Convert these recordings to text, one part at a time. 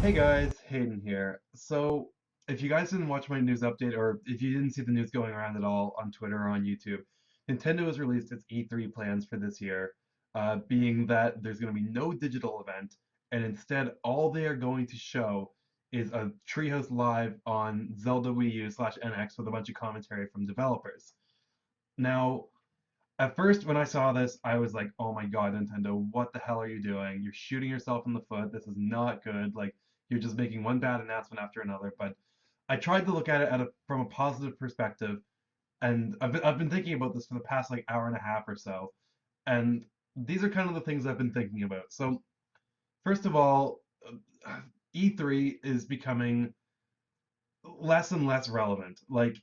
Hey guys, Hayden here. So, if you guys didn't watch my news update, or if you didn't see the news going around at all on Twitter or on YouTube, Nintendo has released its E3 plans for this year, being that there's going to be no digital event, and instead all they are going to show is a Treehouse Live on Zelda Wii U slash NX with a bunch of commentary from developers. Now, at first, when I saw this, I was like, "Oh my God, Nintendo, what the hell are you doing? You're shooting yourself in the foot. This is not good. Like, you're just making one bad announcement after another." But I tried to look at it from a positive perspective, and I've been thinking about this for the past like hour and a half or so, and these are kind of the things I've been thinking about. So, first of all, E3 is becoming less and less relevant. Like,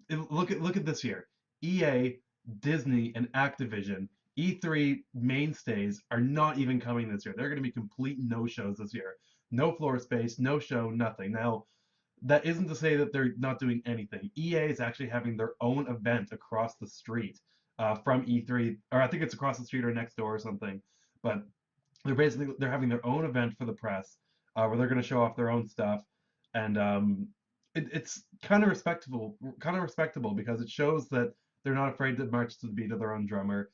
look at this year. EA, Disney, and Activision, E3 mainstays are not even coming this year. They're going to be complete no-shows this year. No floor space, no show, nothing. Now, that isn't to say that they're not doing anything. EA is actually having their own event across the street from E3, or I think it's across the street or next door or something. But they're having their own event for the press where they're going to show off their own stuff, and it's kind of respectable because it shows that they're not afraid to march to the beat of their own drummer.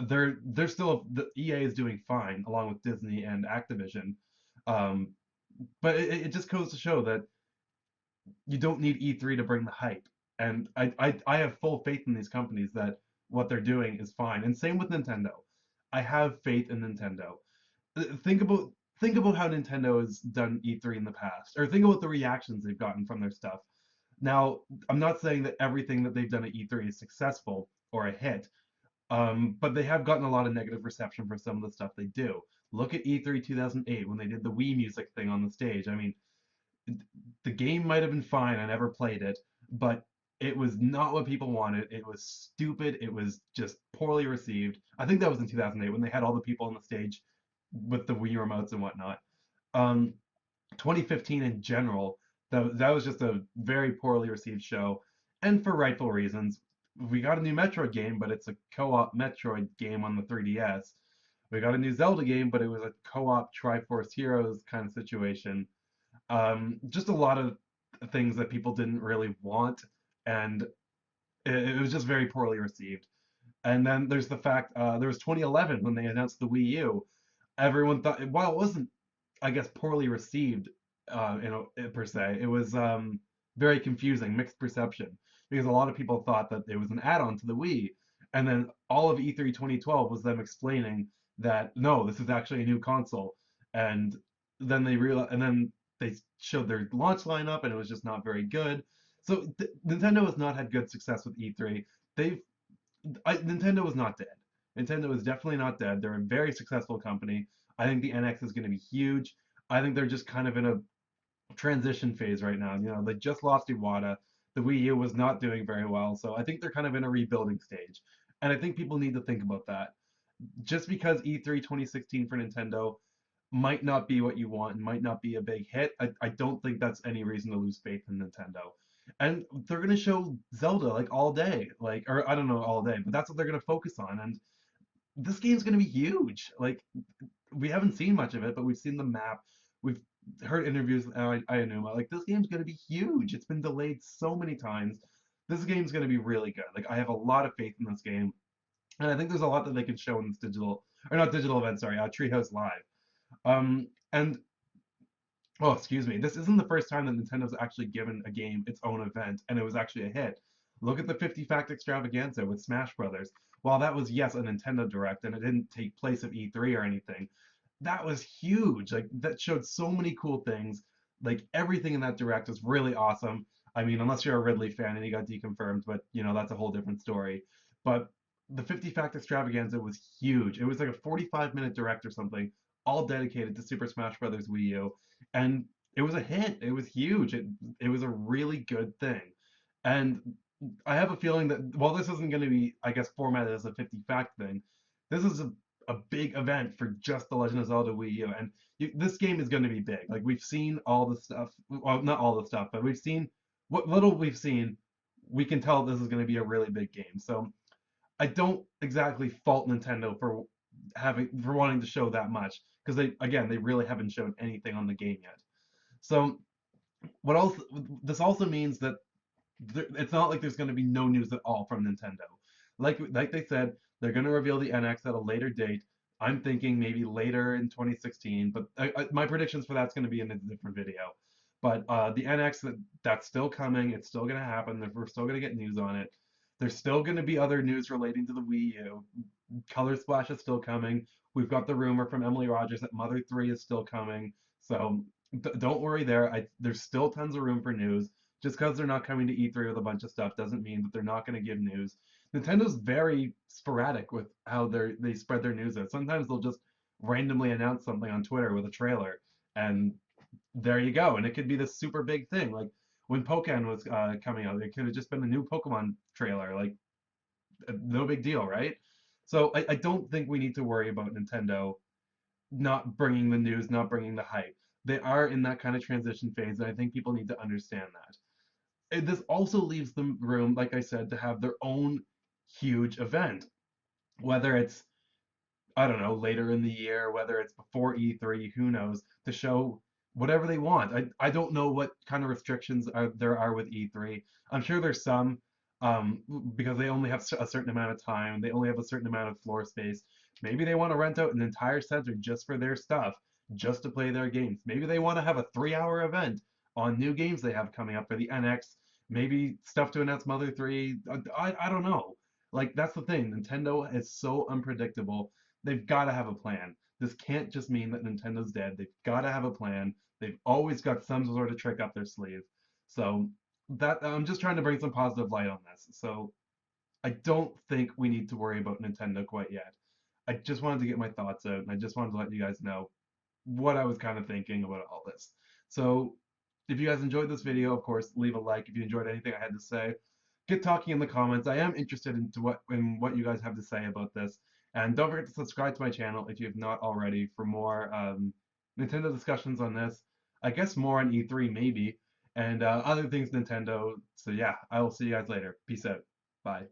They're still the EA is doing fine along with Disney and Activision, um, but it just goes to show that you don't need E3 to bring the hype. And I have full faith in these companies that what they're doing is fine. And same with Nintendo. I have faith in Nintendo. Think about think about how Nintendo has done E3 in the past, or think about the reactions they've gotten from their stuff. Now, I'm not saying that everything that they've done at E3 is successful or a hit, but they have gotten a lot of negative reception for some of the stuff they do. Look at E3 2008 when they did the Wii music thing on the stage. I mean, the game might have been fine. I never played it, but it was not what people wanted. It was stupid. It was just poorly received. I think that was in 2008 when they had all the people on the stage with the Wii remotes and whatnot. Um, 2015 in general, that was just a very poorly received show, and for rightful reasons. We got a new Metroid game, but it's a co-op Metroid game on the 3DS. We got a new Zelda game, but it was a co-op Triforce Heroes kind of situation. Just a lot of things that people didn't really want, and it was just very poorly received. And then there's the fact there was 2011 when they announced the Wii U. Everyone thought, while it wasn't, I guess, poorly received, per se, it was very confusing, mixed perception, because a lot of people thought that it was an add-on to the Wii, and then all of E3 2012 was them explaining that no, this is actually a new console, and and then they showed their launch lineup, and it was just not very good. So Nintendo has not had good success with E3. They've Nintendo is not dead. Nintendo is definitely not dead. They're a very successful company. I think the NX is going to be huge. I think they're just kind of in a transition phase right now. You know, they just lost Iwata. The Wii U was not doing very well, so I think they're kind of in a rebuilding stage. And I think people need to think about that. Just because E3 2016 for Nintendo might not be what you want and might not be a big hit, I don't think that's any reason to lose faith in Nintendo. And they're gonna show Zelda like all day, like, or I don't know all day, but that's what they're gonna focus on. And this game's gonna be huge. Like, we haven't seen much of it, but we've seen the map. We've heard interviews with Aonuma. Like, this game's gonna be huge. It's been delayed so many times. This game's gonna be really good. Like, I have a lot of faith in this game, and I think there's a lot that they can show in this digital, or not digital event, sorry, Treehouse Live. And oh, excuse me, this isn't the first time that Nintendo's actually given a game its own event, and it was actually a hit. Look at the 50 Fact Extravaganza with Smash Brothers. While that was, yes, a Nintendo Direct, and it didn't take place at E3 or anything, that was huge. Like, that showed so many cool things. Like, everything in that Direct is really awesome. I mean, unless you're a Ridley fan and he got deconfirmed, but, that's a whole different story. But the 50 Fact Extravaganza was huge. It was like a 45-minute Direct or something, all dedicated to Super Smash Brothers Wii U, and it was a hit. It was huge. It was a really good thing, and I have a feeling that while this isn't going to be, I guess, formatted as a 50 fact thing, this is a big event for just the Legend of Zelda Wii U, and this game is going to be big. Like, we've seen all the stuff, well, not all the stuff, but we've seen what little we've seen. We can tell this is going to be a really big game. So I don't exactly fault Nintendo for wanting to show that much, because they really haven't shown anything on the game yet. So what else? This also means that it's not like there's going to be no news at all from Nintendo. Like they said, they're going to reveal the NX at a later date. I'm thinking maybe later in 2016, but my predictions for that's going to be in a different video. But the NX that's still coming. It's still going to happen. We're still going to get news on it. There's still going to be other news relating to the Wii U. Color Splash is still coming. We've got the rumor from Emily Rogers that Mother 3 is still coming. So don't worry there. There's still tons of room for news. Just because they're not coming to E3 with a bunch of stuff doesn't mean that they're not going to give news. Nintendo's very sporadic with how they spread their news out. Sometimes they'll just randomly announce something on Twitter with a trailer, and there you go. And it could be this super big thing. Like when Pokemon was coming out, it could have just been a new Pokemon trailer. Like no big deal, right? So I don't think we need to worry about Nintendo not bringing the news, not bringing the hype. They are in that kind of transition phase, and I think people need to understand that. This also leaves them room, like I said, to have their own huge event, whether it's I don't know, later in the year, whether it's before E3, who knows, to show whatever they want. I don't know what kind of restrictions there are with E3. I'm sure there's some, because they only have a certain amount of time, they only have a certain amount of floor space. Maybe they want to rent out an entire center just for their stuff, just to play their games. Maybe they want to have a 3 hour event on new games they have coming up for the NX. Maybe stuff to announce Mother 3. I don't know. Like, that's the thing. Nintendo is so unpredictable. They've got to have a plan. This can't just mean that Nintendo's dead. They've got to have a plan. They've always got some sort of trick up their sleeve. So that I'm just trying to bring some positive light on this. So I don't think we need to worry about Nintendo quite yet. I just wanted to get my thoughts out, and I just wanted to let you guys know what I was kind of thinking about all this. So if you guys enjoyed this video, of course, leave a like. If you enjoyed anything I had to say, get talking in the comments. I am interested in what you guys have to say about this. And don't forget to subscribe to my channel if you have not already for more Nintendo discussions on this. I guess more on E3 maybe, and other things Nintendo. So yeah, I will see you guys later. Peace out. Bye.